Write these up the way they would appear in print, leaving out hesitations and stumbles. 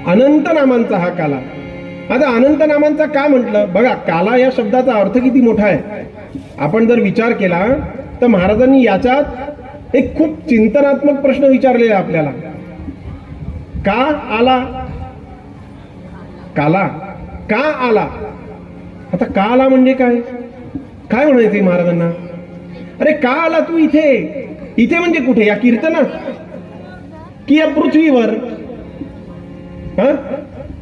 अनंत नामांचा हा काला. आता अनंत नामांचा का म्हटलं? बघा, काला या शब्दाचा अर्थ किती मोठा आहे. आपण जर विचार केला तर महाराजांनी याच्यात एक खूप चिंतनात्मक प्रश्न विचारलेला आपल्याला. का आला? काला का आला? आता का आला म्हणजे काय? काय म्हणायचंय महाराजांना? अरे का आला तू इथे? इथे म्हणजे कुठे? या कीर्तनात की या पृथ्वीवर?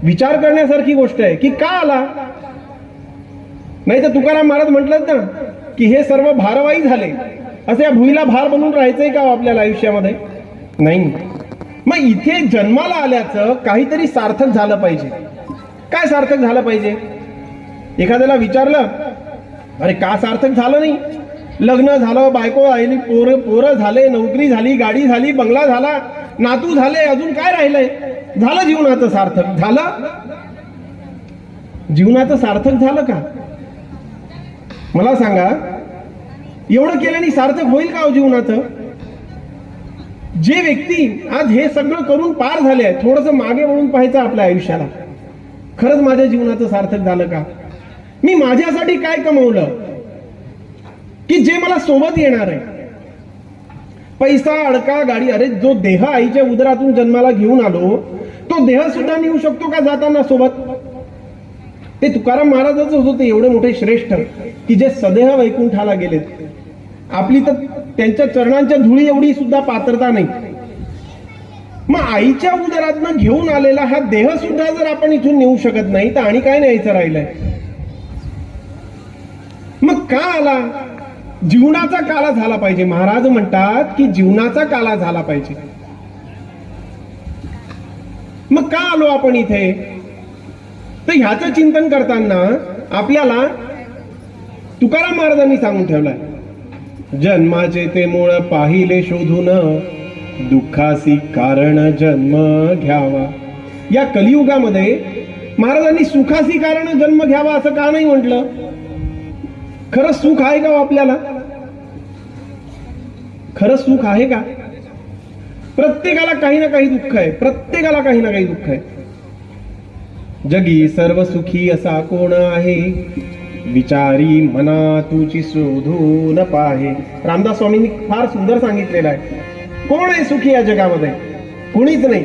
विचार करण्यासारखी गोष्ट आहे की का आला. नाही तर तुकाराम महाराज म्हटलं ना की हे सर्व भारवाही झाले, असं या भुईला भार बनून राहायचंय का आपल्याला आयुष्यामध्ये? नाही. मग इथे जन्माला आल्याचं काहीतरी सार्थक झालं पाहिजे. काय सार्थक झालं पाहिजे? एखाद्याला विचारलं, अरे का सार्थक झालं नाही? लग्न झालं, बायको आली, पोरं झाले, नोकरी झाली, गाडी झाली, बंगला झाला, नातू झाले, अजून काय राहिलंय? झालं जीवनाचं सार्थक? झालं? जीवनाचं सार्थक झालं का? मला सांगा, एवढं केल्याने सार्थक होईल का हो जीवनाचं? जे व्यक्ती आज हे सगळं करून पार झाले, थोडंसं मागे वळून पाहायचं आपल्या आयुष्याला. खरंच माझ्या जीवनाचं सार्थक झालं का? मी माझ्यासाठी काय कमवलं की जे मला सोबत येणार आहे? पैसा, अडका, गाडी. अरे जो देह आईच्या उदरातून जन्माला घेऊन आलो, तो देह सुद्धा नेऊ शकतो का जाताना सोबत? ते तुकाराम महाराजच होते एवढे मोठे श्रेष्ठ की जे सदेह वैकुंठाला गेलेत. आपली तर त्यांच्या चरणांच्या धुळी एवढी सुद्धा पात्रता नाही. मग आईच्या उदरातनं घेऊन आलेला हा देह सुद्धा जर आपण इथून नेऊ शकत नाही तर आणि काय न्यायचं राहिलंय? मग का आला? जीवनाचा काला झाला पाहिजे. महाराज म्हणतात की जीवनाचा काला झाला पाहिजे. मग का आलो आपण इथे? तर ह्याचं चिंतन करताना आपल्याला तुकाराम महाराजांनी सांगून ठेवलंय, जन्माचे ते मूळ पाहिले शोधून, दुःखासी कारण जन्म घ्यावा. या कलियुगामध्ये महाराजांनी सुखासी कारण जन्म घ्यावा असं का नाही म्हटलं? खरं सुख आहे का आपल्याला? खरं सुख आहे का? प्रत्येकाला काही ना काही दुःख आहे. प्रत्येकाला काही ना काही दुःख आहे. जगी सर्व सुखी असा कोण आहे, विचारी मना तुची शोधून पाहे. रामदास स्वामींनी फार सुंदर सांगितलेलं आहे. कोण आहे सुखी या जगामध्ये? कोणीच नाही.